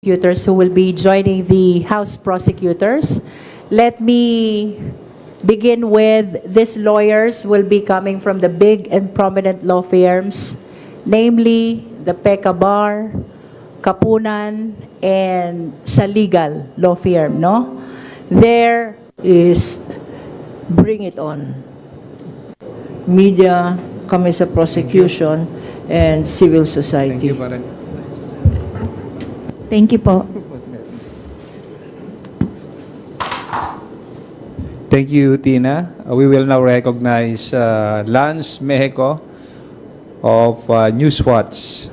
prosecutors who will be joining the House prosecutors. Let me begin with these lawyers will be coming from the big and prominent law firms, namely the Pekka Bar, Kapunan, and Saligal law firm, no? There is bring it on. Media, kami sa prosecution, and civil society. Thank you, Pare. Thank you po. Thank you, Tina. We will now recognize Lance Mexico of Newswatch.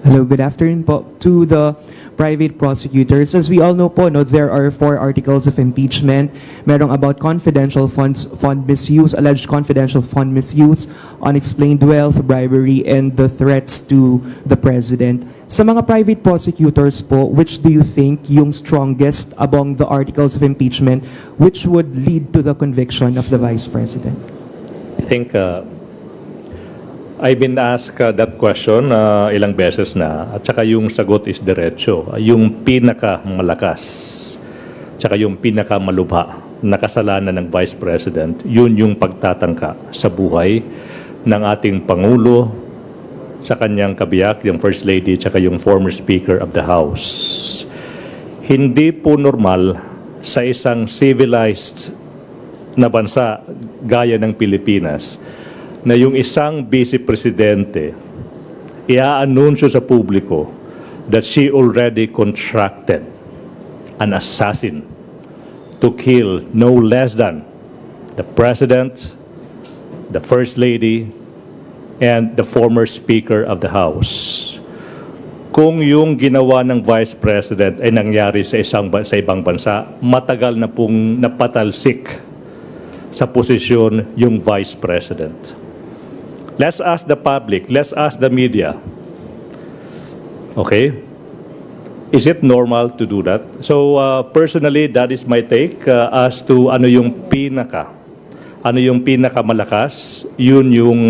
Hello, good afternoon po to the private prosecutors. As we all know po, no, there are 4 articles of impeachment. Merong about confidential fund misuse, alleged confidential fund misuse, unexplained wealth, bribery, and the threats to the president. Sa mga private prosecutors po, which do you think yung strongest among the articles of impeachment which would lead to the conviction of the vice president? I think I've been asked that question ilang beses na, at saka yung sagot is diretso. Yung pinakamalakas, tsaka yung pinakamalubha na kasalanan ng Vice President, yun yung pagtatangka sa buhay ng ating Pangulo, sa kanyang kabiyak, yung First Lady, tsaka yung former Speaker of the House. Hindi po normal sa isang civilized na bansa gaya ng Pilipinas na yung isang vice presidente i-anunsyo sa publiko that she already contracted an assassin to kill no less than the president, the first lady, and the former speaker of the House. Kung yung ginawa ng vice president ay nangyari sa ibang bansa, matagal na pong napatalsik sa posisyon yung vice president. Let's ask the public, let's ask the media. Okay? Is it normal to do that? So personally, that is my take as to ano yung pinakamalakas, yun yung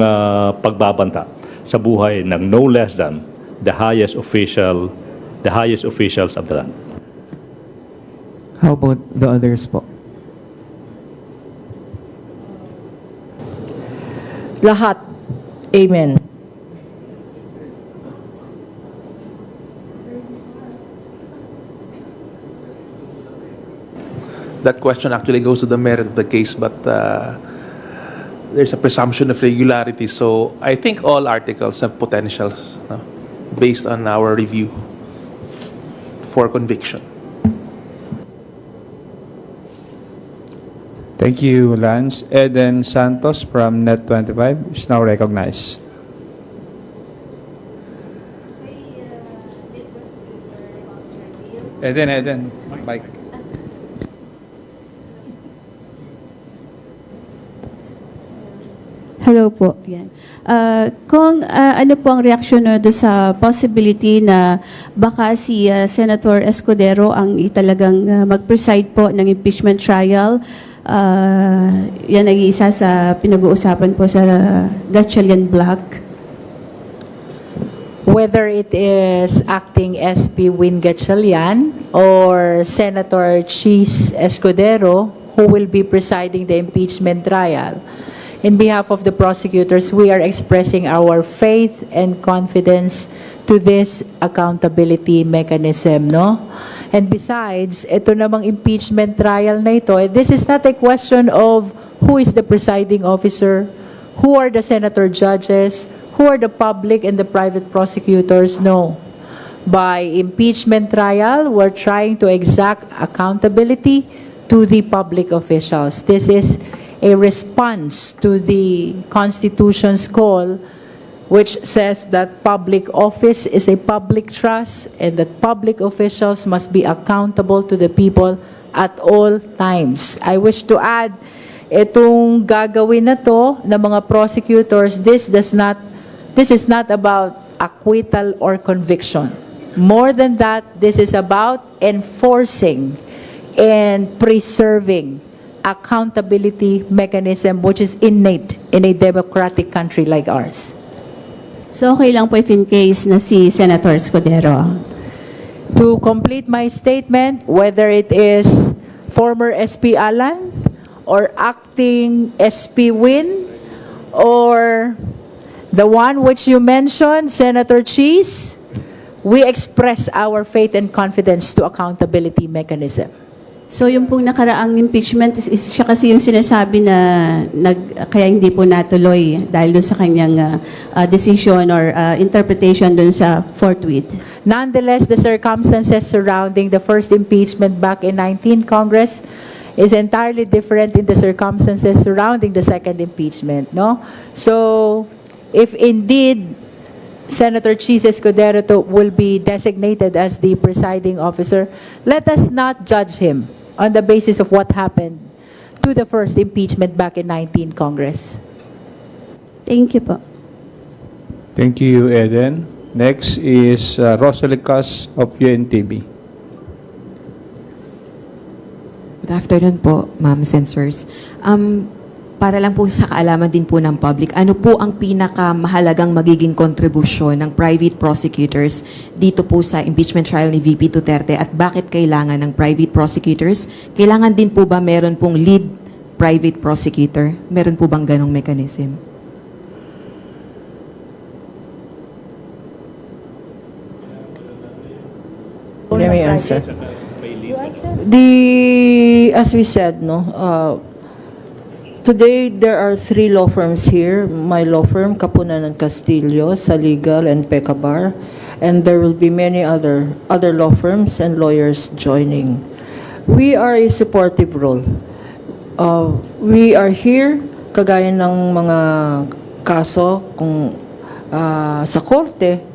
pagbabanta sa buhay ng no less than the highest officials of the land. How about the others po? Lahat. Amen. That question actually goes to the merit of the case, but there's a presumption of regularity. So I think all articles have potentials, no, based on our review for conviction. Thank you, Lance. Eden Santos from Net25 is now recognized. Eden, mic. Hello po. Yan. Kung ano po ang reaksyon no, do sa possibility na baka si Senator Escudero ang talagang mag-preside po ng impeachment trial, yan ay isa sa pinag-uusapan po sa Gatchalian Block. whether it is acting SP Win Gatchalian or Senator Chis Escudero who will be presiding the impeachment trial. In behalf of the prosecutors, we are expressing our faith and confidence to this accountability mechanism, no? And besides, ito namang impeachment trial na ito, this is not a question of who is the presiding officer, who are the senator judges, who are the public and the private prosecutors, no. By impeachment trial, we're trying to exact accountability to the public officials. This is a response to the Constitution's call, which says that public office is a public trust and that public officials must be accountable to the people at all times. I wish to add, itong gagawin na to ng mga prosecutors, this is not about acquittal or conviction. More than that, this is about enforcing and preserving accountability mechanism which is innate in a democratic country like ours. So okay lang po if in case na si Senator Escudero. To complete my statement, whether it is former SP Alan or acting SP Win or the one which you mentioned, Senator Cheese, we express our faith and confidence to accountability mechanism. So yung pong nakaraang impeachment, siya kasi yung sinasabi na kaya hindi po natuloy dahil doon sa kanyang decision or interpretation doon sa forthwith. Nonetheless, the circumstances surrounding the first impeachment back in 19 Congress is entirely different in the circumstances surrounding the second impeachment, no? So, if indeed Senator Cheese Escudero will be designated as the presiding officer, let us not judge him on the basis of what happened to the first impeachment back in 19 Congress. Thank you po. Thank you, Eden. Next is Rosalie Cas of UNTV. Good afternoon po, Ma'am Censors. Para lang po sa kaalaman din po ng public, ano po ang pinakamahalagang magiging kontribusyon ng private prosecutors dito po sa impeachment trial ni VP Duterte at bakit kailangan ng private prosecutors? Kailangan din po ba meron pong lead private prosecutor? Meron po bang ganong mechanism? Let me answer. As we said, today there are 3 law firms here. My law firm, Kapunan and Castillo, Saligal and Pecabar, and there will be many other law firms and lawyers joining. We are a supportive role. We are here, kagaya ng mga kaso kung sa korte,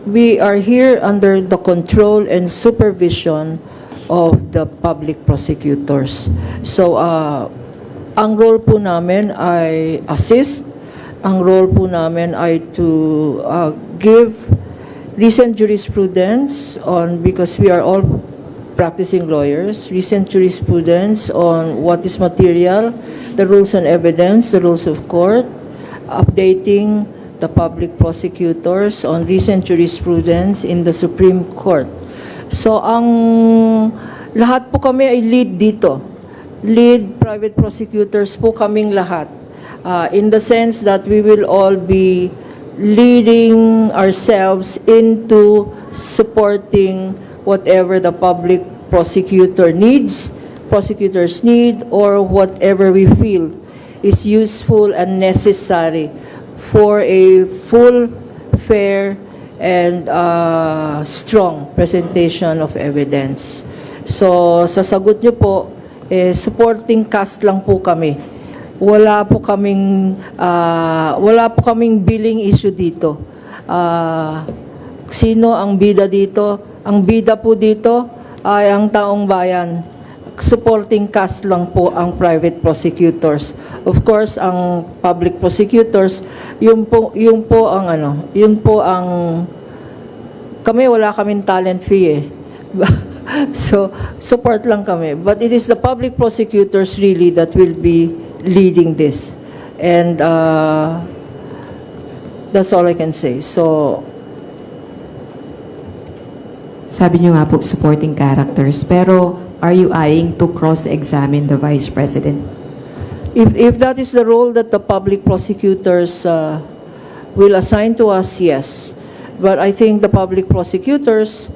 we are here under the control and supervision of the public prosecutors. So, ang role po namin ay assist. Ang role po namin ay to give recent jurisprudence because we are all practicing lawyers, recent jurisprudence on what is material, the rules on evidence, the rules of court, updating the public prosecutors on recent jurisprudence in the Supreme Court. So, lahat po kami ay lead dito. Lead private prosecutors po kaming lahat. In the sense that we will all be leading ourselves into supporting whatever the public prosecutors need, or whatever we feel is useful and necessary for a full, fair, and strong presentation of evidence. So, sa sagot niyo po, supporting cast lang po kami. Wala po kaming billing issue dito. Sino ang bida dito? Ang bida po dito ay ang taong bayan. Supporting cast lang po ang private prosecutors. Of course, ang public prosecutors, yun po ang kami wala kaming talent fee So, support lang kami. But it is the public prosecutors really that will be leading this. And that's all I can say. So, Sabi niyo nga po, supporting characters. Pero, are you eyeing to cross-examine the Vice President? if that is the role that the public prosecutors will assign to us, yes. But I think the public prosecutors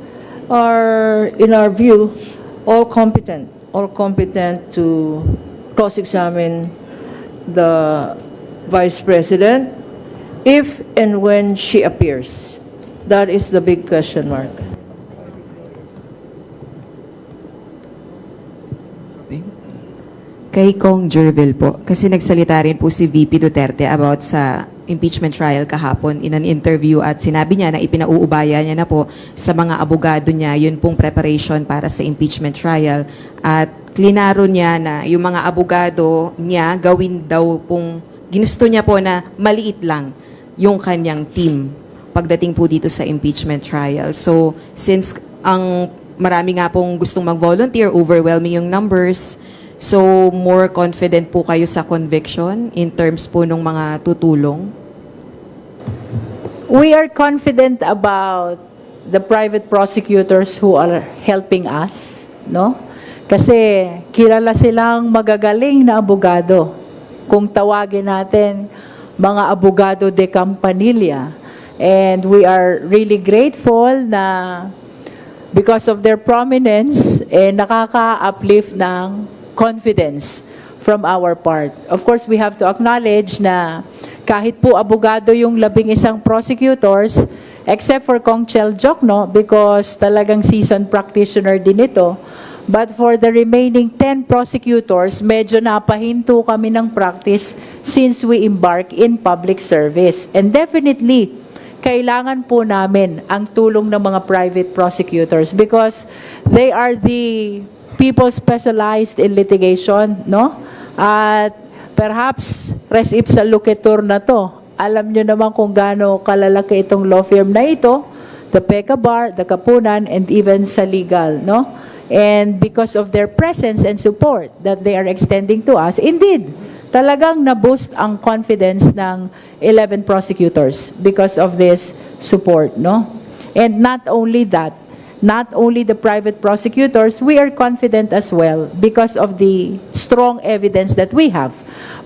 are, in our view, all competent to cross-examine the Vice President if and when she appears. That is the big question mark. Kay Kong Jervil po, kasi nagsalita rin po si VP Duterte about sa impeachment trial kahapon in an interview at sinabi niya na ipinauubaya niya na po sa mga abogado niya yun pong preparation para sa impeachment trial at klinaro niya na yung mga abogado niya gawin daw pong ginusto niya po na maliit lang yung kanyang team pagdating po dito sa impeachment trial. So, since ang marami nga pong gustong mag-volunteer, overwhelming yung numbers, so, more confident po kayo sa conviction in terms po ng mga tutulong? We are confident about the private prosecutors who are helping us, no? Kasi kilala silang magagaling na abogado. Kung tawagin natin, mga abogado de Campanilla. And we are really grateful na because of their prominence, nakaka-uplift ng confidence from our part. Of course, we have to acknowledge na kahit po abogado yung 11 prosecutors, except for Kong Chel Jokno, because talagang seasoned practitioner din ito, but for the remaining 10 prosecutors, medyo napahinto kami ng practice since we embark in public service. And definitely, kailangan po namin ang tulong ng mga private prosecutors because they are the people specialized in litigation, no? At perhaps res ipsa loquitur na to. Alam nyo naman kung gaano kalalaki itong law firm na ito, the PECA Bar, the Kapunan, and even sa legal, no? And because of their presence and support that they are extending to us, indeed, talagang na-boost ang confidence ng 11 prosecutors because of this support, no? And not only that, not only the private prosecutors, we are confident as well because of the strong evidence that we have.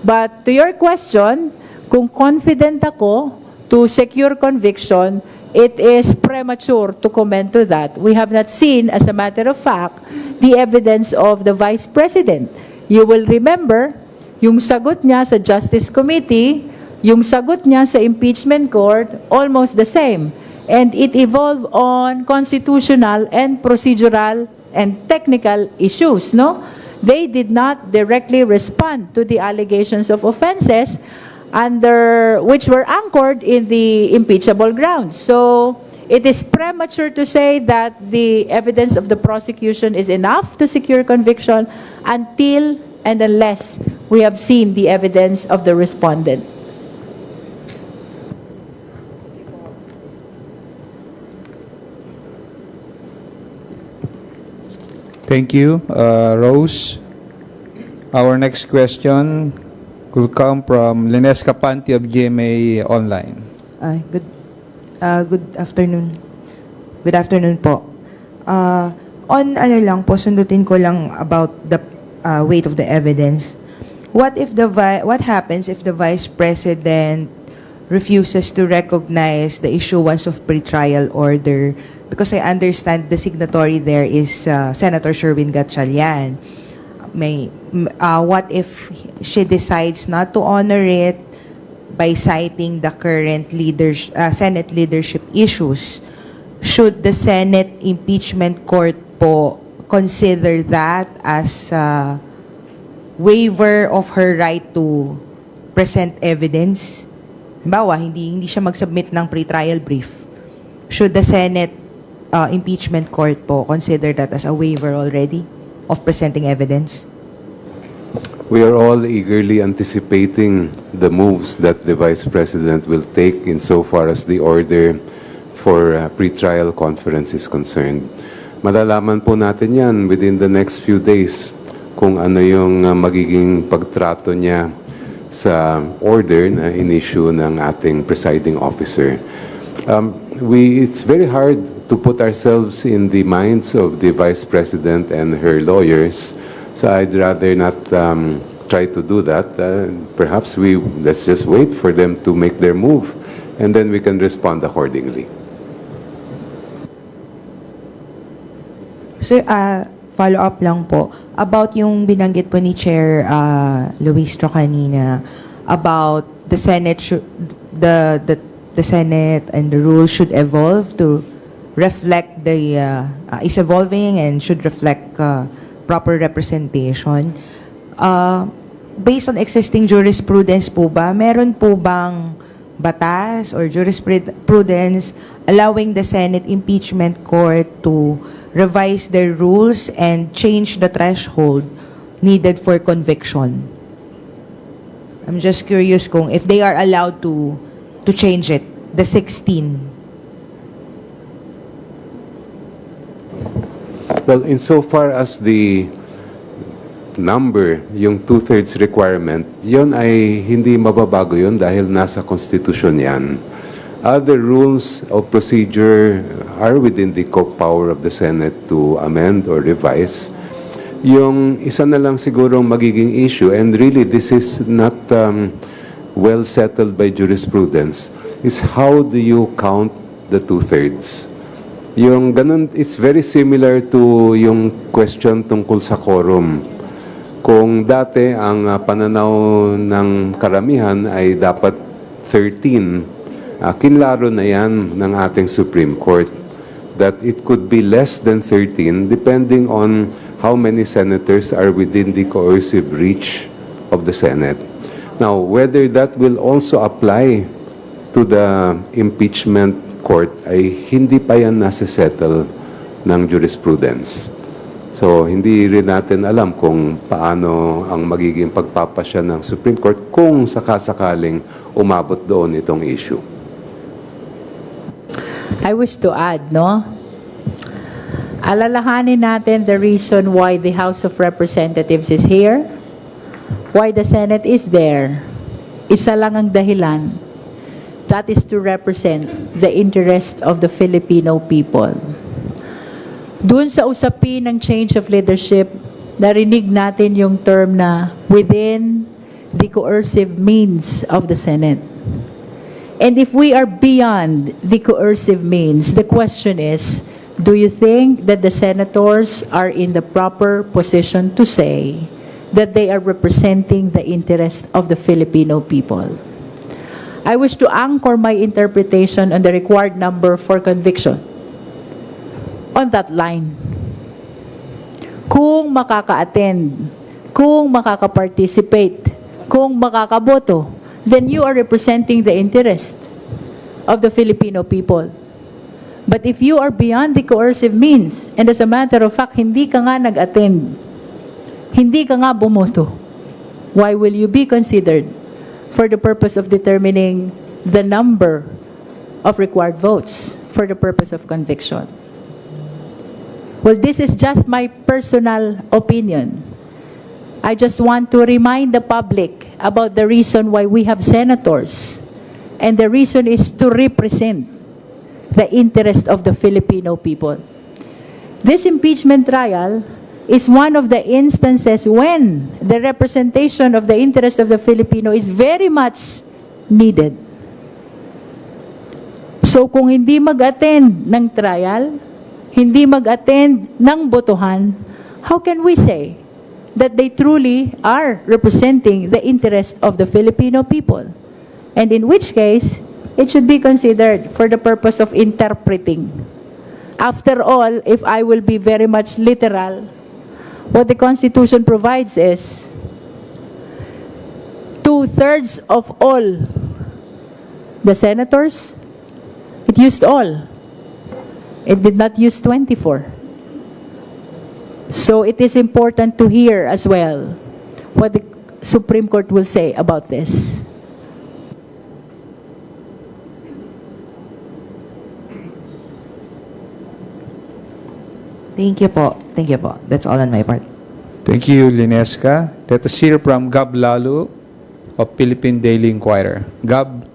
But to your question, kung confident ako to secure conviction, it is premature to comment to that. We have not seen, as a matter of fact, the evidence of the Vice President. You will remember, yung sagot niya sa Justice Committee, yung sagot niya sa impeachment court, almost the same. And it evolved on constitutional and procedural and technical issues, no? They did not directly respond to the allegations of offenses under which were anchored in the impeachable grounds. So it is premature to say that the evidence of the prosecution is enough to secure conviction until and unless we have seen the evidence of the respondent. Thank you, Rose. Our next question will come from Lines Capanti of GMA Online. Good afternoon. Good afternoon po. On ano lang po, sundutin ko lang about the weight of the evidence. What happens if the Vice President refuses to recognize the issuance of pretrial order? Because I understand the signatory there is Senator Sherwin Gatchalian. What if she decides not to honor it by citing the current Senate leadership issues? Should the Senate impeachment court po consider that as a waiver of her right to present evidence? Halimbawa, hindi siya mag-submit ng pretrial brief. Should the Senate impeachment court po consider that as a waiver already of presenting evidence? We are all eagerly anticipating the moves that the Vice President will take insofar as the order for pretrial conference is concerned. Malalaman po natin yan within the next few days kung ano yung magiging pagtrato niya sa order na in-issue ng ating presiding officer. It's very hard to put ourselves in the minds of the Vice President and her lawyers, so I'd rather not try to do that. Perhaps let's just wait for them to make their move, and then we can respond accordingly. Sir, follow-up lang po about yung binanggit po ni Chair Luistro kanina about the Senate the Senate and the rules should evolve to reflect is evolving and should reflect proper representation. Based on existing jurisprudence po ba, meron po bang batas or jurisprudence allowing the Senate impeachment court to revise their rules and change the threshold needed for conviction? I'm just curious kung if they are allowed to change it, the 16. Well, insofar as the number, yung 2/3 requirement, yun ay hindi mababago yun dahil nasa konstitusyon yan. Other rules of procedure are within the power of the Senate to amend or revise. Yung isa na lang sigurong magiging issue, and really this is not well settled by jurisprudence, is how do you count the two-thirds? Yung ganun, it's very similar to yung question tungkol sa quorum. Kung dati ang pananaw ng karamihan ay dapat 13, kinlaro na yan ng ating Supreme Court that it could be less than 13 depending on how many senators are within the coercive reach of the Senate. Now, whether that will also apply to the impeachment court ay hindi pa yan nasa-settle ng jurisprudence. So, hindi rin natin alam kung paano ang magiging pagpapasya ng Supreme Court kung sakasakaling umabot doon itong issue. I wish to add, no? Alalahanin natin the reason why the House of Representatives is here, why the Senate is there. Isa lang ang dahilan. That is to represent the interest of the Filipino people. Doon sa usapin ng change of leadership, narinig natin yung term na within the coercive means of the Senate. And if we are beyond the coercive means, the question is, do you think that the senators are in the proper position to say that they are representing the interest of the Filipino people? I wish to anchor my interpretation on the required number for conviction on that line. Kung makaka-attend, kung makaka-participate, kung makakaboto, then you are representing the interest of the Filipino people. But if you are beyond the coercive means, and as a matter of fact, hindi ka nga nag-attend, hindi ka nga bumoto, why will you be considered for the purpose of determining the number of required votes for the purpose of conviction? Well, this is just my personal opinion. I just want to remind the public about the reason why we have senators. And the reason is to represent the interest of the Filipino people. This impeachment trial is one of the instances when the representation of the interest of the Filipino is very much needed. So kung hindi mag-attend ng trial, hindi mag-attend ng botohan, how can we say that they truly are representing the interest of the Filipino people? And in which case, it should be considered for the purpose of interpreting. After all, if I will be very much literal, what the Constitution provides is 2/3 of all the senators. It used all. It did not use 24. So it is important to hear as well what the Supreme Court will say about this. Thank you po. Thank you po. That's all on my part. Thank you, Linesca. Let us hear from Gab Lalu of Philippine Daily Inquirer. Gab?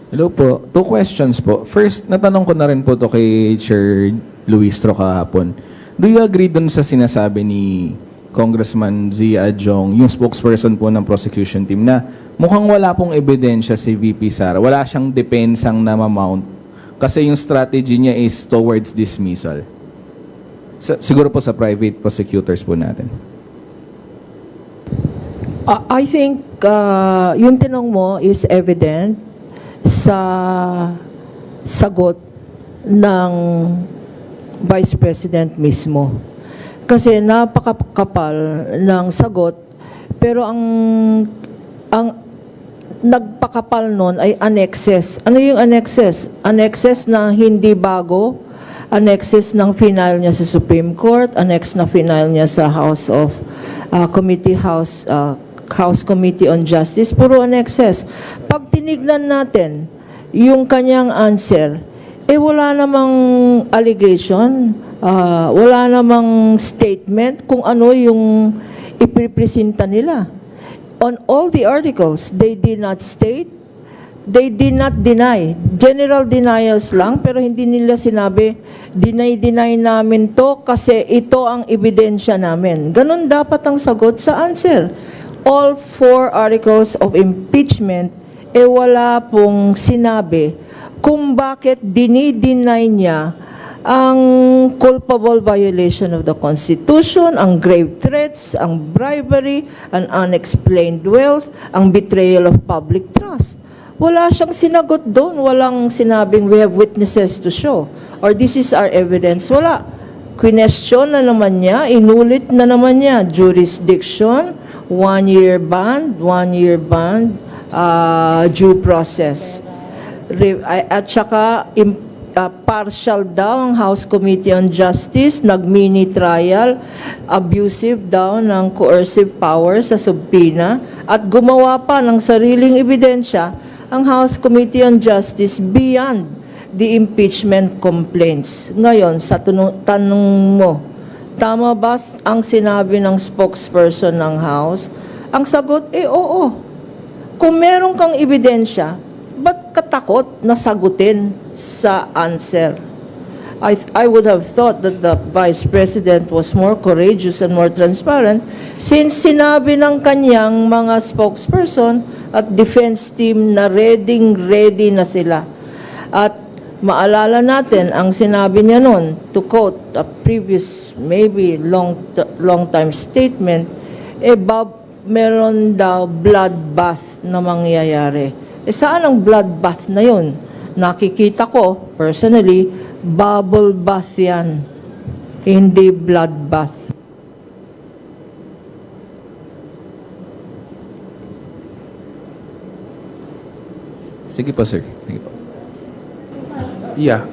Hello po. 2 questions po. First, natanong ko na rin po to kay Chair Luistro kahapon. Do you agree dun sa sinasabi ni Congressman Zia Adjong, yung spokesperson po ng prosecution team, na mukhang wala pong ebidensya si VP Sara, wala siyang depensang na-mount kasi yung strategy niya is towards dismissal? Siguro po sa private prosecutors po natin. I think yung tinong mo is evident sa sagot ng Vice President mismo. Kasi napakakapal ng sagot, pero ang nagpakapal nun ay annexes. Ano yung annexes? Annexes na hindi bago, annexes ng final niya sa Supreme Court, annex na final niya sa House Committee on Justice, puro annexes. Pag tinignan natin yung kanyang answer, wala namang allegation, wala namang statement kung ano yung ipipresenta nila. On all the articles, they did not state they did not deny. General denials lang, pero hindi nila sinabi, deny namin to kasi ito ang ebidensya namin. Ganun dapat ang sagot sa answer. All 4 articles of impeachment, wala pong sinabi kung bakit dinideny niya ang culpable violation of the Constitution, ang grave threats, ang bribery, an unexplained wealth, ang betrayal of public trust. Wala siyang sinagot doon. Walang sinabing we have witnesses to show or this is our evidence. Wala. Question na naman niya, inulit na naman niya. Jurisdiction, 1-year ban, due process. At saka, partial daw ang House Committee on Justice, nag-mini trial, abusive daw ng coercive power sa subpoena, at gumawa pa ng sariling ebidensya ang House Committee on Justice beyond the impeachment complaints. Ngayon, sa tanong mo, tama ba ang sinabi ng spokesperson ng House? Ang sagot, oo. Kung meron kang ebidensya, ba't katakot na sagutin sa answer? I would have thought that the Vice President was more courageous and more transparent since sinabi ng kanyang mga spokesperson at defense team na ready na sila. At maalala natin ang sinabi niya noon, to quote a previous maybe long time statement, meron daw bloodbath na mangyayari. Saan ang bloodbath na yun? Nakikita ko, personally, bubble bath yan. Hindi bloodbath. Sige po, sir. Sige po. Yeah.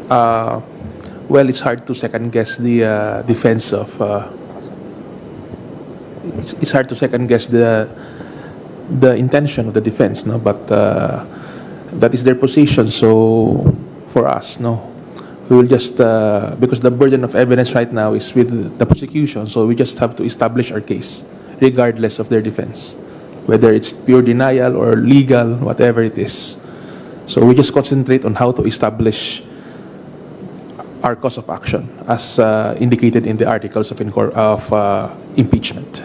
Well, it's hard to second guess the defense of. It's hard to second guess the intention of the defense, no. But that is their position. So for us, no, we will just because the burden of evidence right now is with the prosecution. So we just have to establish our case, regardless of their defense, whether it's pure denial or legal, whatever it is. So we just concentrate on how to establish our cause of action as indicated in the articles of impeachment.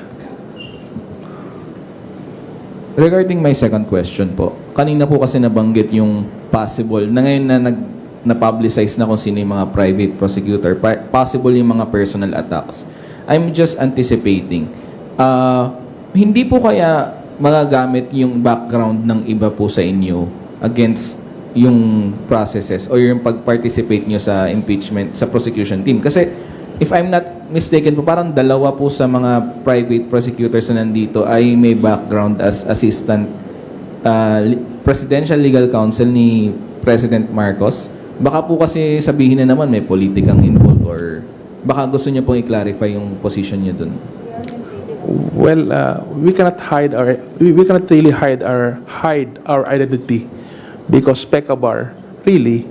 Regarding my second question po, kanina po kasi nabanggit yung possible, na ngayon na na-publicize na kung sino yung mga private prosecutor, possible yung mga personal attacks. I'm just anticipating, hindi po kaya magagamit yung background ng iba po sa inyo against yung processes o yung pag-participate nyo sa impeachment, sa prosecution team? Kasi if I'm not mistaken po, parang dalawa po sa mga private prosecutors na nandito ay may background as assistant presidential legal counsel ni President Marcos. Baka po kasi sabihin na naman may politikang involved or baka gusto niyo pong i-clarify yung position niyo dun. Well, we cannot really hide our identity because PECABAR really,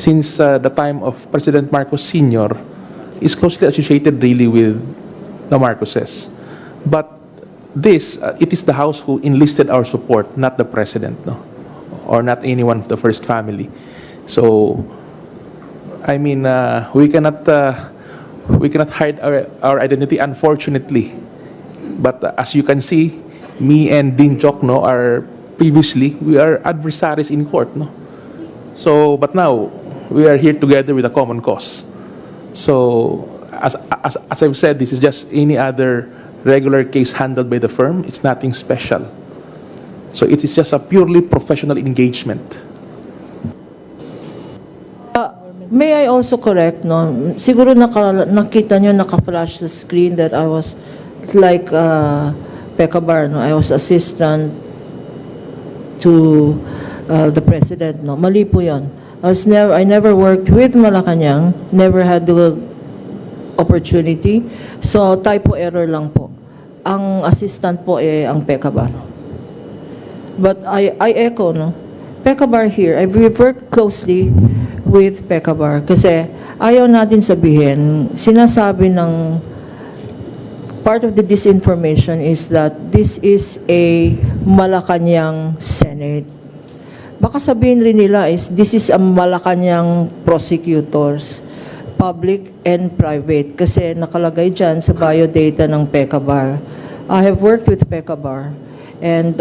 since the time of President Marcos Sr., is closely associated really with the Marcoses. But it is the House who enlisted our support, not the President, no? Or not anyone of the first family. So, I mean, we cannot hide our identity, unfortunately. But as you can see, me and Dean Jokno we are adversaries in court, no? So, but now, we are here together with a common cause. So, as I've said, this is just any other regular case handled by the firm. It's nothing special. So, it is just a purely professional engagement. May I also correct, no? Siguro nakita nyo, naka-flash sa screen that I was like PECABAR, no? I was assistant to the President, no? Mali po yun. I never worked with Malacanang, never had the opportunity. So, typo error lang po. Ang assistant po ang PECABAR. But I echo, no? PECABAR here, I've worked closely with PECABAR kasi ayaw natin sabihin, sinasabi ng part of the disinformation is that this is a Malacanang Senate. baka sabihin rin nila is this is a Malacanang prosecutors, public and private, kasi nakalagay dyan sa biodata ng PECABAR. I have worked with PECABAR, and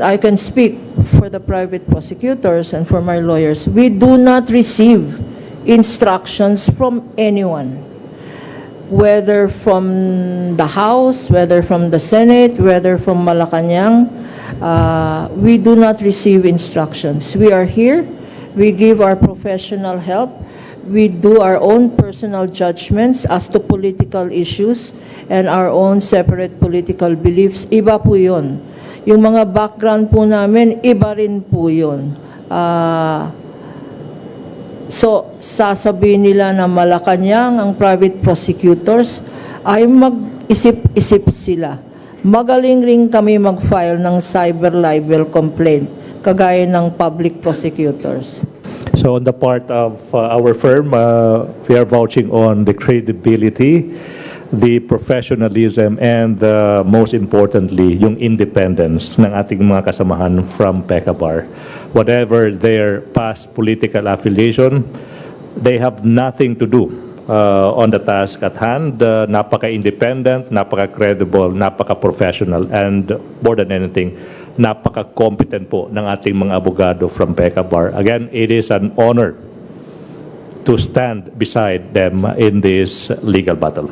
I can speak for the private prosecutors and for my lawyers. We do not receive instructions from anyone, whether from the House, whether from the Senate, whether from Malacanang. We do not receive instructions. We are here. We give our professional help. We do our own personal judgments as to political issues and our own separate political beliefs. Iba po yun. Yung mga background po namin, iba rin po yun. So, sasabihin nila na Malacanang ang private prosecutors, ay mag-isip-isip sila. Magaling rin kami mag-file ng cyber libel complaint, kagaya ng public prosecutors. So on the part of our firm, we are vouching on the credibility, the professionalism, and most importantly, yung independence ng ating mga kasamahan from PECABAR. Whatever their past political affiliation, they have nothing to do on the task at hand. Napaka-independent, napaka-credible, napaka-professional, and more than anything, napaka-competent po ng ating mga abogado from PECABAR. Again, it is an honor to stand beside them in this legal battle.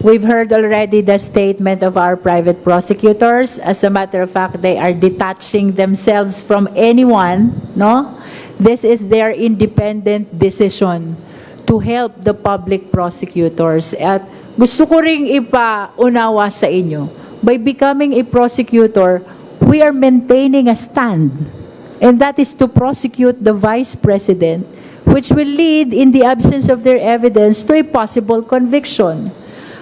We've heard already the statement of our private prosecutors. As a matter of fact, they are detaching themselves from anyone, no? This is their independent decision to help the public prosecutors. At gusto ko ring ipaunawa sa inyo, by becoming a prosecutor, we are maintaining a stand. And that is to prosecute the Vice President, which will lead, in the absence of their evidence, to a possible conviction.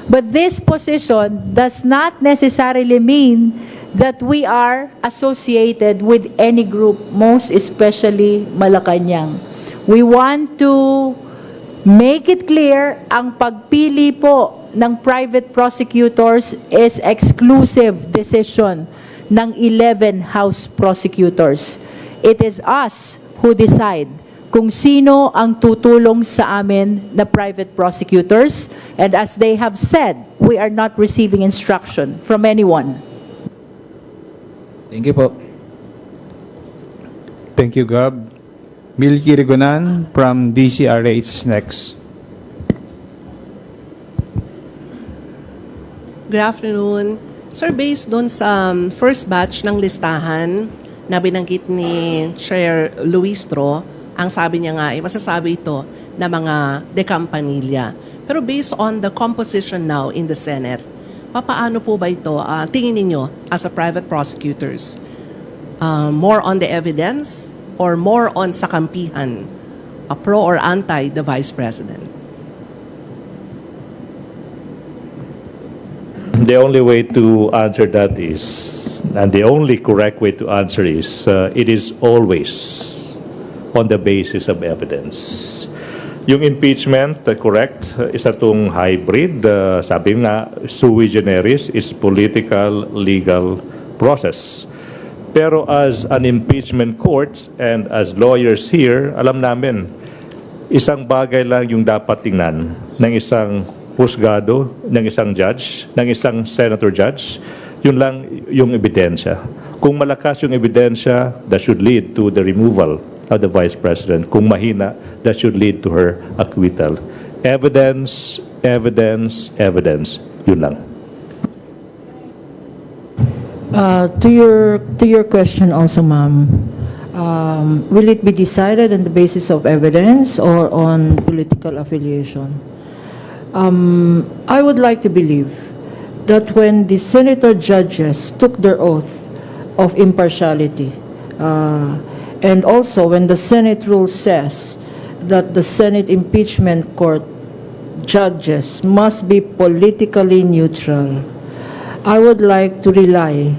But this position does not necessarily mean that we are associated with any group, most especially Malacanang. We want to make it clear, ang pagpili po ng private prosecutors is exclusive decision ng 11 House prosecutors. It is us who decide kung sino ang tutulong sa amin na private prosecutors. And as they have said, we are not receiving instruction from anyone. Thank you po. Thank you, Gab. Milky Rigonan from DCRH is next. Good afternoon. Sir, based doon sa first batch ng listahan na binanggit ni Chair Luistro, ang sabi niya nga, masasabi ito na mga dekampanilya. Pero based on the composition now in the Senate, papaano po ba ito, tingin ninyo as a private prosecutors? More on the evidence or more on sa kampihan, pro or anti the Vice President? The only way to answer that is, and the only correct way to answer is, it is always on the basis of evidence. Yung impeachment, correct, isa itong hybrid. Sabi nga, sui generis is political, legal process. Pero as an impeachment court and as lawyers here, alam namin, isang bagay lang yung dapat tingnan ng isang husgado, ng isang judge, ng isang senator judge, yun lang yung ebidensya. Kung malakas yung ebidensya, that should lead to the removal of the Vice President. Kung mahina, that should lead to her acquittal. Evidence, evidence, evidence. Yun lang. To your question also, ma'am, will it be decided on the basis of evidence or on political affiliation? I would like to believe that when the senator judges took their oath of impartiality, and also when the Senate rule says that the Senate impeachment court judges must be politically neutral, I would like to rely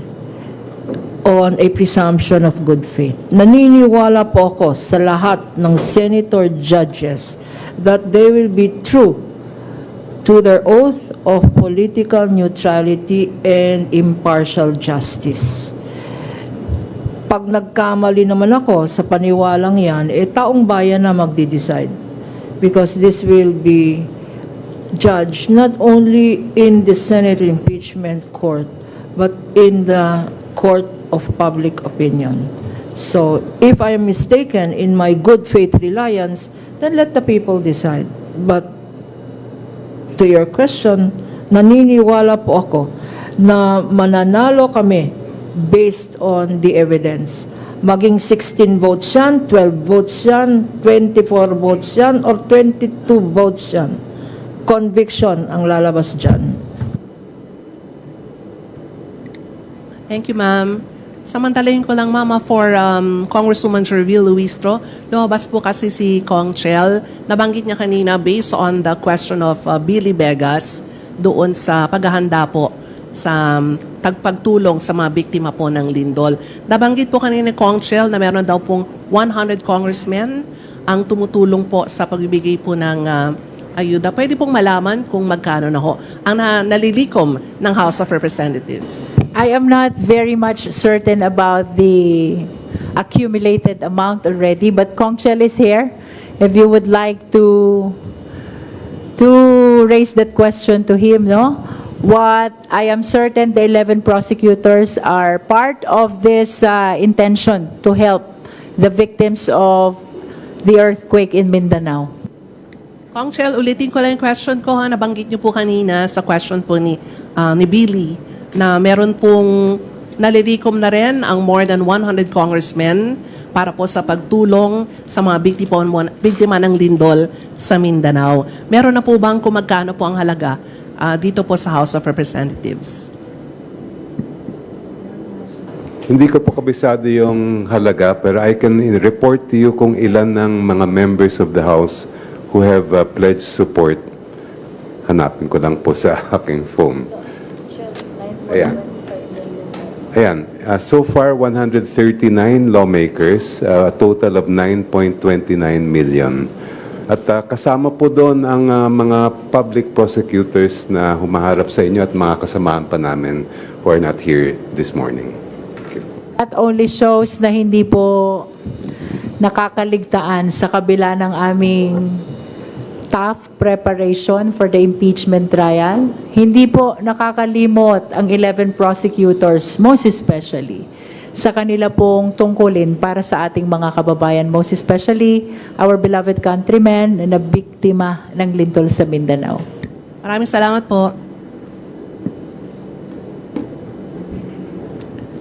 on a presumption of good faith. Naniniwala po ako sa lahat ng senator judges that they will be true to their oath of political neutrality and impartial justice. pag nagkamali naman ako sa paniwalang yan, taong bayan na magde-decide. Because this will be judged not only in the Senate impeachment court, but in the court of public opinion. So, if I am mistaken in my good faith reliance, then let the people decide. But to your question, naniniwala po ako na mananalo kami based on the evidence. Maging 16 votes yan, 12 votes yan, 24 votes yan, or 22 votes yan. Conviction ang lalabas dyan. Thank you, ma'am. Samantalayin ko lang, mama, for Congresswoman Sherville Luistro. Lumabas po kasi si Kong Chel. Nabanggit niya kanina based on the question of Billy Vegas doon sa paghahanda po sa tagpagtulong sa mga biktima po ng lindol. Nabanggit po kanina ni Kong Chel na meron daw pong 100 congressmen ang tumutulong po sa pagbibigay po ng ayuda. Pwede pong malaman kung magkano na ho ang nalilikom ng House of Representatives. I am not very much certain about the accumulated amount already, but Kong Chel is here. If you would like to raise that question to him, no? What I am certain the 11 prosecutors are part of this intention to help the victims of the earthquake in Mindanao. Kong Chel, ulitin ko lang yung question ko. Nabanggit niyo po kanina sa question po ni Billy na meron pong nalilikom na rin ang more than 100 congressmen para po sa pagtulong sa mga biktima ng lindol sa Mindanao. Meron na po bang kung magkano po ang halaga dito po sa House of Representatives? Hindi ko po kabisado yung halaga, pero I can report to you kung ilan ng mga members of the House who have pledged support. Hanapin ko lang po sa aking phone. Ayan. Ayan. So far, 139 lawmakers, a total of 9.29 million. At kasama po doon ang mga public prosecutors na humaharap sa inyo at mga kasamahan pa namin who are not here this morning. That only shows na hindi po nakakaligtaan sa kabila ng aming tough preparation for the impeachment trial. Hindi po nakakalimot ang 11 prosecutors, most especially, sa kanila pong tungkulin para sa ating mga kababayan, most especially our beloved countrymen na biktima ng lindol sa Mindanao. Maraming salamat po.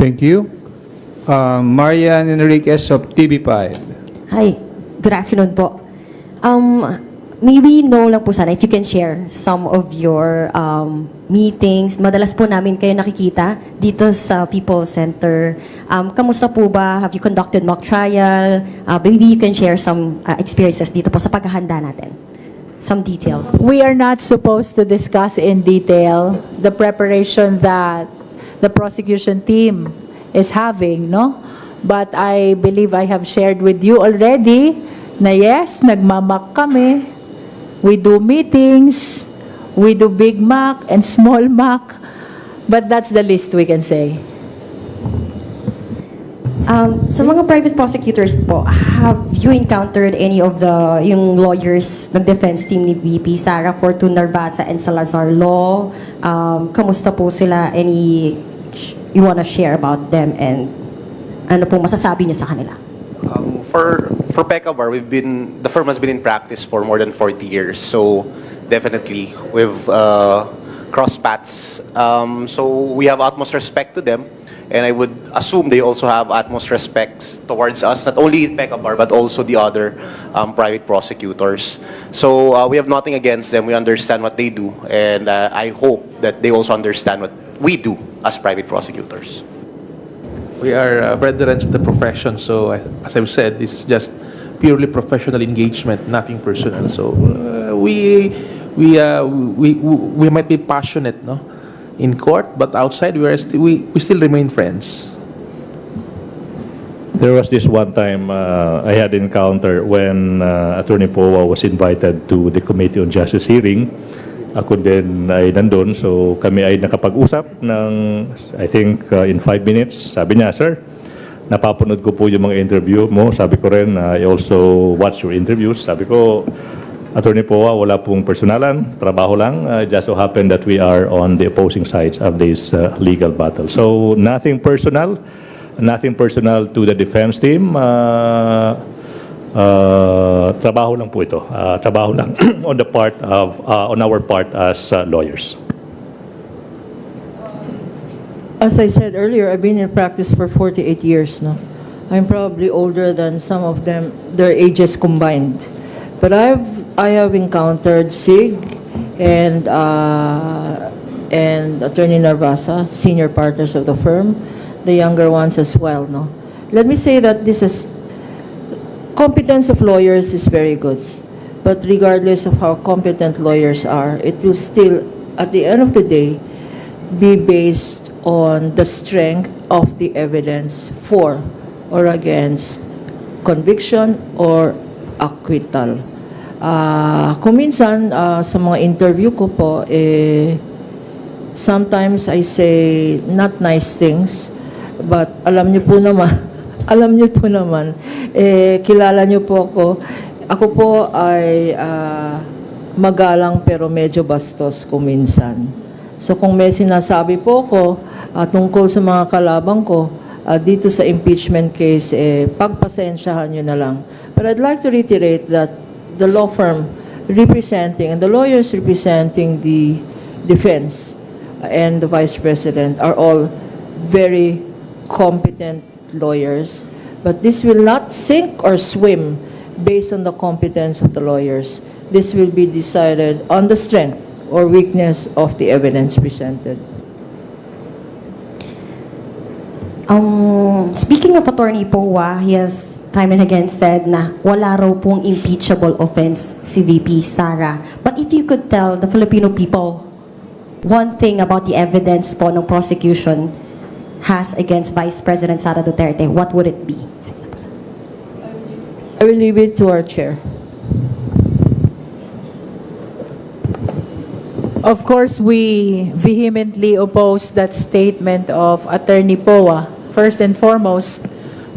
Thank you. Marian Enriquez of TV5. Hi, good afternoon po. Maybe know lang po sana if you can share some of your meetings. Madalas po namin kayo nakikita dito sa People Center. Kamusta po ba? Have you conducted mock trial? Maybe you can share some experiences dito po sa paghahanda natin. Some details. We are not supposed to discuss in detail the preparation that the prosecution team is having, no? But I believe I have shared with you already na yes, nagmamak kami. We do meetings, we do big mock and small mock, but that's the least we can say. Sa mga private prosecutors po, have you encountered any of the yung lawyers ng defense team ni VP Sara Fortune Narvasa and Salazar Law? Kamusta po sila? Any you wanna share about them and ano po masasabi niyo sa kanila? For PECABAR, the firm has been in practice for more than 40 years. So definitely we've crossed paths. So we have utmost respect to them. And I would assume they also have utmost respect towards us, not only PECABAR, but also the other private prosecutors. So we have nothing against them. We understand what they do. And I hope that they also understand what we do as private prosecutors. We are brethren of the profession, so as I've said, this is just purely professional engagement, nothing personal. So we might be passionate, no, in court, but outside we still remain friends. There was this one time I had encounter when Attorney Powa was invited to the Committee on Justice hearing. Ako din ay nandun, so kami ay nakapag-usap ng, I think, in 5 minutes. Sabi niya, sir, napapanood ko po yung mga interview mo. Sabi ko rin, I also watch your interviews. Sabi ko, Attorney Poa, wala pong personalan, trabaho lang. It just so happened that we are on the opposing sides of this legal battle. So nothing personal to the defense team. Trabaho lang po ito. Trabaho lang on our part as lawyers. As I said earlier, I've been in practice for 48 years now. I'm probably older than some of them, their ages combined. But I have encountered SIG and Attorney Narvasa, senior partners of the firm, the younger ones as well. No, let me say that this is competence of lawyers is very good, but regardless of how competent lawyers are, it will still, at the end of the day, be based on the strength of the evidence for or against conviction or acquittal. Kung minsan, sa mga interview ko po, sometimes I say not nice things, but alam niyo po naman, kilala niyo po ako. Ako po ay magalang pero medyo bastos kung minsan. So kung may sinasabi po ako tungkol sa mga kalabang ko dito sa impeachment case, pagpasensyahan niyo na lang. But I'd like to reiterate that the law firm representing and the lawyers representing the defense and the Vice President are all very competent lawyers, but this will not sink or swim based on the competence of the lawyers. This will be decided on the strength or weakness of the evidence presented. Speaking of Attorney Poa, he has time and again said na wala raw pong impeachable offense si VP Sara. But if you could tell the Filipino people one thing about the evidence po ng prosecution has against Vice President Sara Duterte, what would it be? I will leave it to our chair. Of course, we vehemently oppose that statement of Attorney Poa. First and foremost,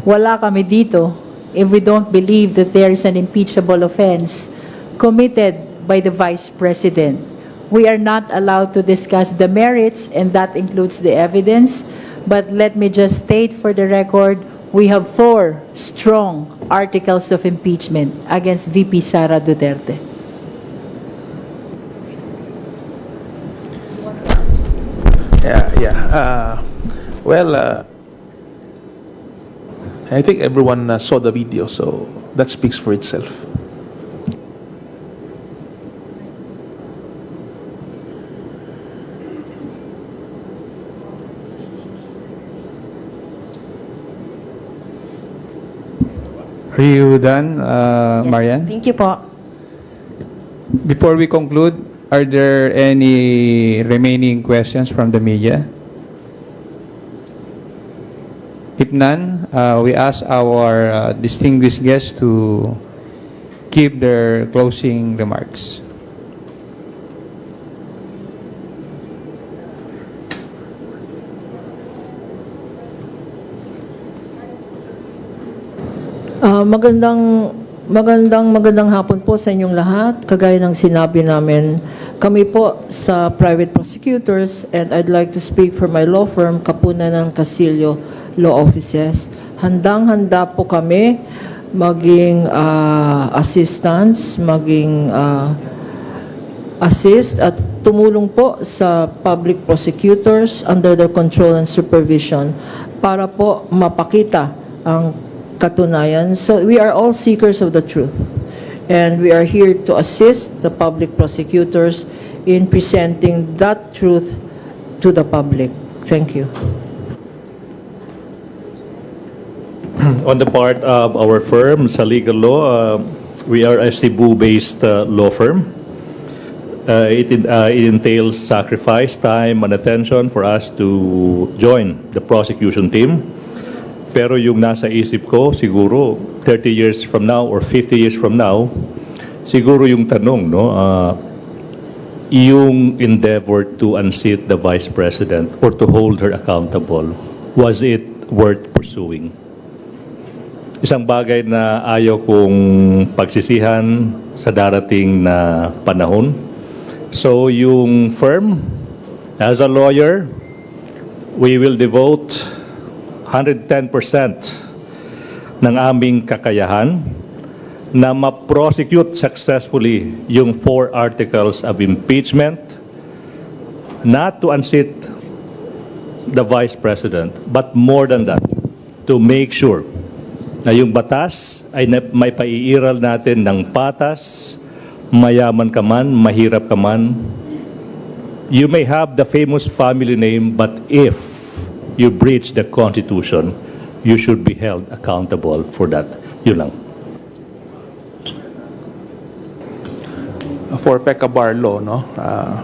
wala kami dito if we don't believe that there is an impeachable offense committed by the Vice President. We are not allowed to discuss the merits, and that includes the evidence. But let me just state for the record, we have 4 strong articles of impeachment against VP Sara Duterte. I think everyone saw the video, so that speaks for itself. Are you done, Marian? Thank you po. Before we conclude, are there any remaining questions from the media? If none, we ask our distinguished guests to give their closing remarks. Magandang hapon po sa inyong lahat. Kagaya ng sinabi namin, kami po sa private prosecutors, and I'd like to speak for my law firm, Kapuna ng Casillo Law Offices. Handang-handa po kami maging assistance, maging assist at tumulong po sa public prosecutors under their control and supervision para po mapakita ang katunayan. So we are all seekers of the truth, and we are here to assist the public prosecutors in presenting that truth to the public. Thank you. On the part of our firm, sa legal law, we are a Cebu-based law firm. It entails sacrifice, time, and attention for us to join the prosecution team. Pero yung nasa isip ko, siguro 30 years from now or 50 years from now, siguro yung tanong, no, yung endeavor to unseat the Vice President or to hold her accountable, was it worth pursuing? isang bagay na ayaw kong pagsisihan sa darating na panahon. So yung firm, as a lawyer, we will devote 110% ng aming kakayahan na ma-prosecute successfully yung 4 articles of impeachment, not to unseat the Vice President, but more than that, to make sure na yung batas ay may paiiral natin ng patas, mayaman ka man, mahirap ka man. You may have the famous family name, but if you breach the Constitution, you should be held accountable for that. Yun lang. For PECABAR law, no, I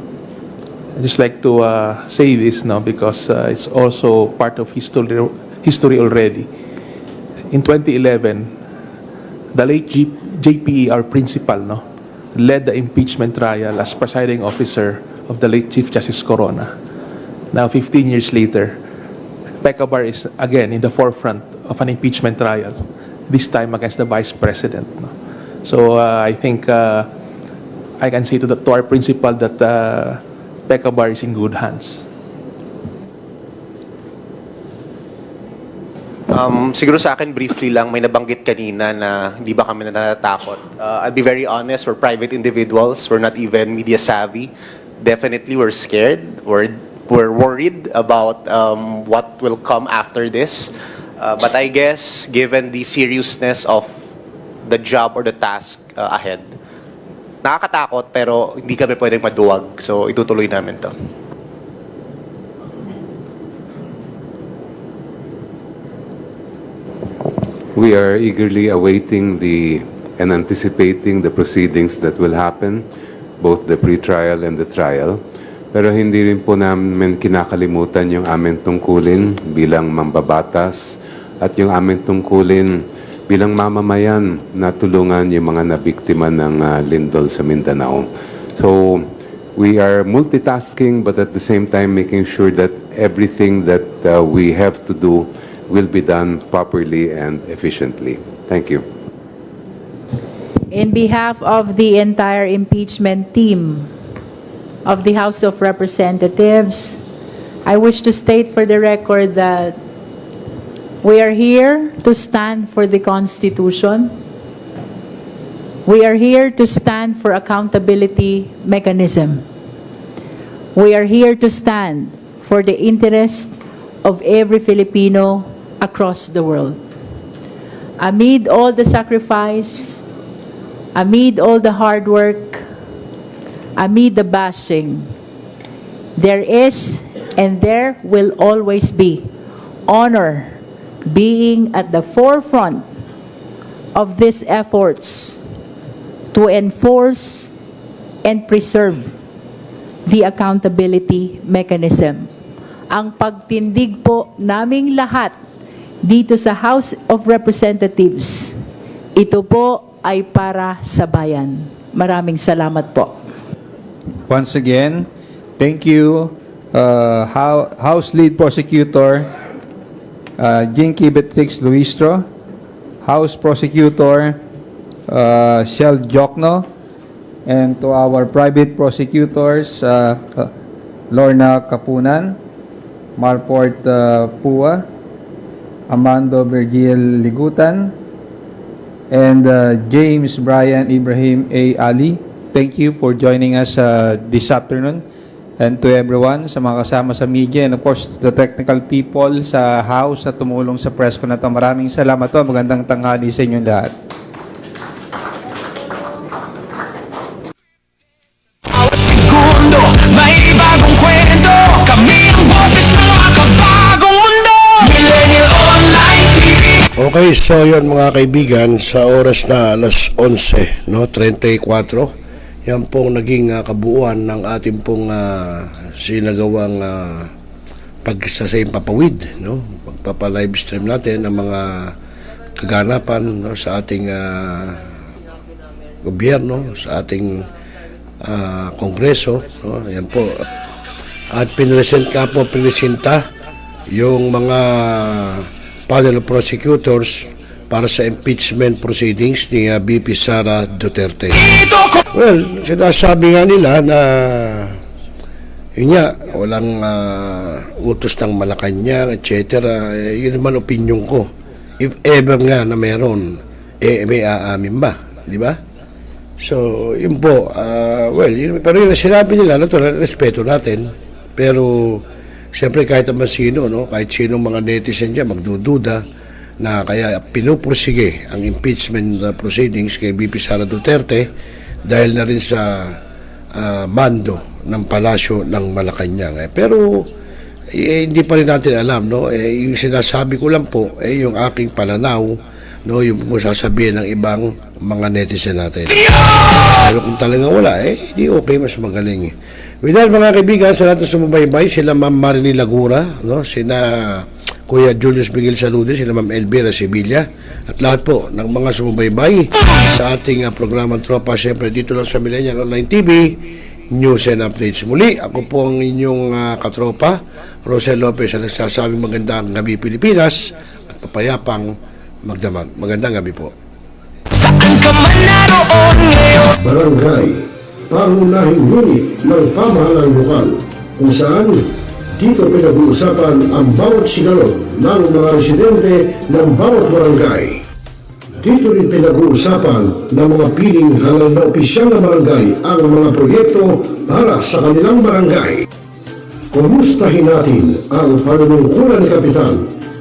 just like to say this, no, because it's also part of history already. In 2011, the late JPE, our principal, no, led the impeachment trial as presiding officer of the late Chief Justice Corona. Now, 15 years later, PECABAR is again in the forefront of an impeachment trial, this time against the Vice President. No? So I think I can say to our principal that PECABAR is in good hands. Siguro sa akin, briefly lang, may nabanggit kanina na hindi ba kami natatakot. I'll be very honest, we're private individuals, we're not even media savvy. Definitely we're scared, we're worried about what will come after this. But I guess, given the seriousness of the job or the task ahead, nakakatakot pero hindi kami pwedeng maduwag. So itutuloy namin to. We are eagerly awaiting and anticipating the proceedings that will happen, both the pre-trial and the trial. Pero hindi rin po namin kinakalimutan yung aming tungkulin bilang mambabatas at yung aming tungkulin bilang mamamayan na tulungan yung mga nabiktima ng lindol sa Mindanao. So we are multitasking but at the same time making sure that everything that we have to do will be done properly and efficiently. Thank you. In behalf of the entire impeachment team of the House of Representatives, I wish to state for the record that we are here to stand for the Constitution. We are here to stand for accountability mechanism. We are here to stand for the interest of every Filipino across the world. Amid all the sacrifice, amid all the hard work, amid the bashing, there is and there will always be honor being at the forefront of these efforts to enforce and preserve the accountability mechanism. Ang pagtindig po naming lahat dito sa House of Representatives, ito po ay para sa bayan. Maraming salamat po. Once again, thank you, House Lead Prosecutor Jinky Beatrix Luistro, House Prosecutor Shel Jokno, and to our private prosecutors, Lorna Kapunan, Marport Pua, Amando Virgil Ligutan, and James Brian Ibrahim A. Ali. Thank you for joining us this afternoon. And to everyone, sa mga kasama sa media, and of course, the technical people sa House na tumulong sa press ko na ito. Maraming salamat po. Magandang tanghali sa inyong lahat. Segundo, may bagong kwento. Kami ang boses ng makabagong mundo. Millennial Online TV. Okay, so yun mga kaibigan, sa oras na alas 11, no, 34, yan pong naging kabuuan ng ating pong sinagawang pagsasaimpapawid, no, pagpapa-live stream natin ng mga kaganapan, no, sa ating gobyerno, sa ating kongreso, no, yan po. At pinisinta yung mga panel of prosecutors para sa impeachment proceedings ni BP Sara Duterte. Well, sinasabi nga nila na yun nga, walang utos ng Malacanang, etc. Yun naman opinion ko. If ever nga na meron, may aamin ba? Di ba? So, yun po. Well, yun, pero yun sinabi nila, natural, respeto natin. Pero, siyempre kahit naman sino, no? Kahit sino mga netizen dyan, magdududa na kaya pinupursige ang impeachment proceedings kay BP Sara Duterte dahil na rin sa mando ng palasyo ng Malacanang. Pero hindi pa rin natin alam, no? Yung sinasabi ko lang po yung aking pananaw, no, yung sasabihin ng ibang mga netizen natin. Pero kung talagang wala, hindi okay, mas magaling. With that, mga kaibigan, sa lahat ng sumubaybay, sila Ma'am Marilyn Lagura, no, sina Kuya Julius Miguel Salude, sila Ma'am Elvira Sevilla, at lahat po ng mga sumubaybay sa ating programang Tropa, siyempre dito lang sa Millennial Online TV, News and Updates. Muli, ako po ang inyong katropa, Rosel Lopez, ang nagsasabing magandang gabi Pilipinas at papayapang magdamag. Magandang gabi po. Saan ka man naroon ngayon? Barangay, pangunahing unit ng pamahalang lokal kung saan dito pinag-uusapan ang bawat sigalot ng mga residente ng bawat barangay. Dito rin pinag-uusapan ng mga piling hanggang na opisyal na barangay ang mga proyekto para sa kanilang barangay. Kumustahin natin ang panunungkulan ni Kapitan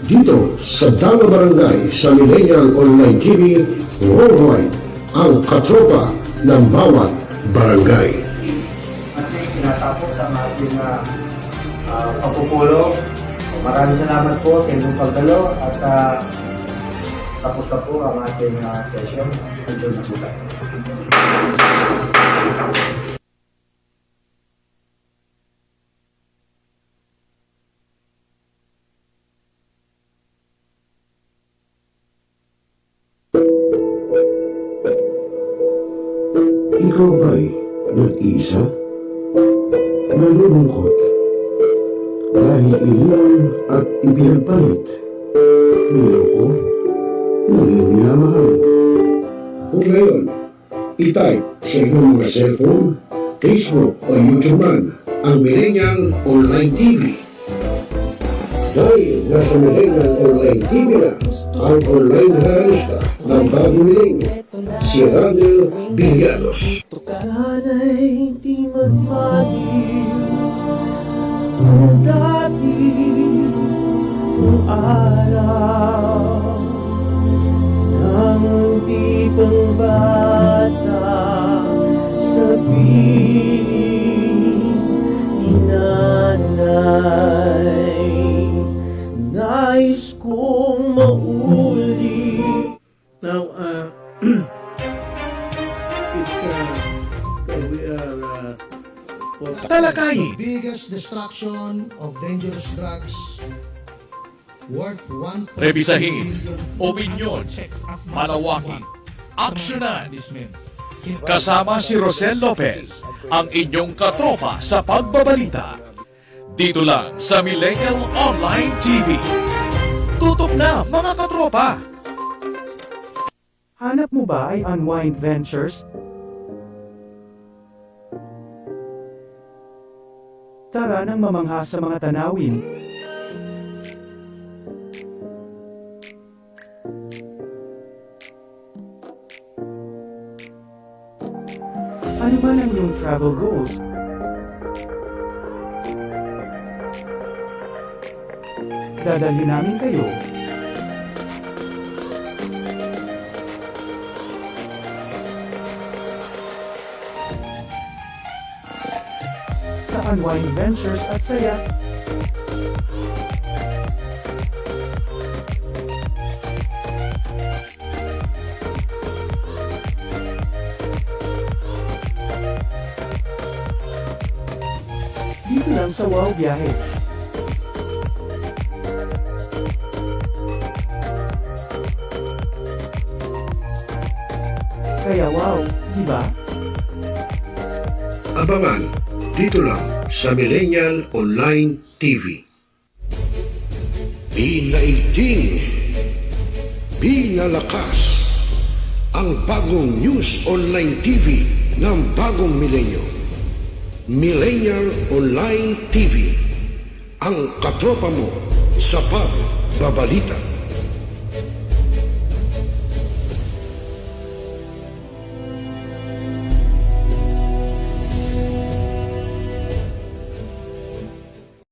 dito sa Dama Barangay sa Millennial Online TV worldwide, ang katropa ng bawat barangay. At tinatapos ang ating pagpupulong. Maraming salamat po sa inyong pagdalo at tapos na po ang ating session. Enjoy na po tayo. Ikaw ba'y nag-iisa? Nalulungkot? Dahil iniwan at ipinagpalit? Niloko? Naging minamahal? Kung ngayon, i-type sa inyong mga cellphone, Facebook o YouTube man ang Millennial Online TV. Dahil nasa Millennial Online TV na ang online realista ng bagong milenyo, si Randel Villanos. Sana'y di magmahil ng dati kung araw ng di pang bata sa piling ni nanay. Nais kong mauli. Now, Talakayin. Biggest destruction of dangerous drugs worth 1. Rebisahin, opinyon, malawakin, aksyonan. Kasama si Rosel Lopez, ang inyong katropa sa pagbabalita. Dito lang sa Millennial Online TV. Tutok na mga katropa! Hanap mo ba ay Unwind Ventures? Tara nang mamangha sa mga tanawin. Ano man ang iyong travel goals? Dadalhin namin kayo. Sa Unwind Ventures at saya. Dito lang sa Wow Biyahe. Kaya wow, di ba? Abangan dito lang sa Millennial Online TV. Ilaigting Pinalakas ang bagong news online TV ng bagong milenyo. Millennial Online TV, ang katropa mo sa pagbabalita.